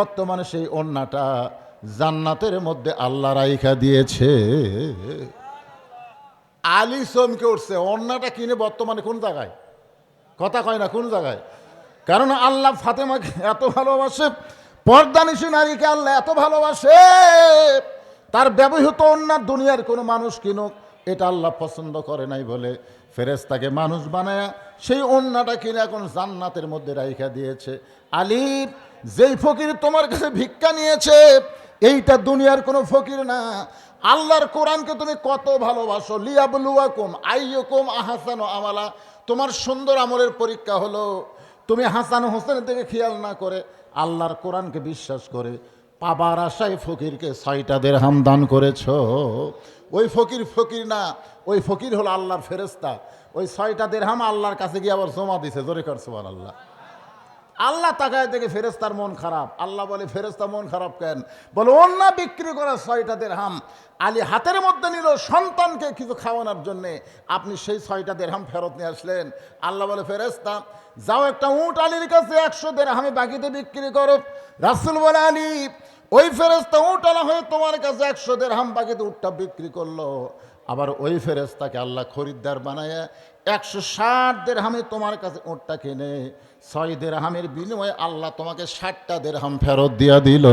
বর্তমানে সেই ওড়নাটা জান্নাতের মধ্যে আল্লাহ রাইখা দিয়েছে। আলী চমকে উঠছে, ওড়নাটা কিনে বর্তমানে কোন জায়গায়? কথা কয় না, কোন জায়গায়? কারণ আল্লাহ ফাতেমাকে এত ভালোবাসে, পর্দানিশী নারীকে আল্লাহ এত ভালোবাসে, তার ব্যবহৃত ওড়না দুনিয়ার কোনো মানুষ কিনুক এটা আল্লাহ পছন্দ করে নাই বলে ফেরেশতাকে মানুষ বানায়া সেই ওড়নাটা কিনে এখন জান্নাতের মধ্যে রাইখা দিয়েছে। আলী, যেই ফকির তোমার কাছে ভিক্ষা নিয়েছে এইটা দুনিয়ার কোনো ফকির না। আল্লাহর কোরআনকে তুমি কত ভালোবাসো। লিয়াবলুয়াকুম আইয়ুকুম আহসানু আমালা, তোমার সুন্দর আমলের পরীক্ষা হলো। তুমি হাসান হোসেনের দিকে খেয়াল না করে আল্লাহর কোরআনকে বিশ্বাস করে পাবার আশায় ফকিরকে 6টা দিরহাম দান করেছ। ওই ফকির ফকির না, ওই ফকির হলো আল্লাহর ফেরেশতা। ওই 6টা দিরহাম আল্লাহর কাছে গিয়ে আবার জমা দিছে। জোরে কর সুবহানাল্লাহ। আল্লাহ তাকায় দেখে ফেরেশতার মন খারাপ। আল্লাহ বলে, ফেরেশতা মন খারাপ কেন? বলে, অন্য বিক্রি করা 6টা দিরহাম আলী হাতের মধ্যে নিল সন্তানকে কিছু খাওয়ানোর জন্যে, আপনি সেই 6টা দিরহাম ফেরত নিয়ে আসলেন। আল্লাহ বলে, ফেরেশতা যাও একটা উট আলীর কাছে 100 দিরহামে বাকিতে বিক্রি করো। রাসূল বলে, আলী ওই ফেরেশতা উট আলা হয়ে তোমার কাছে 100 দিরহাম বাকিতে উটটা বিক্রি করলো। আবার ওই ফেরেশতাকে আল্লাহ খরিদ্দার বানায় 160 দিরহামে তোমার কাছে উটটা কিনে 6 দিরহামের বিনিময়ে আল্লাহ তোমাকে 60টা দিরহাম ফেরত দিয়া দিল।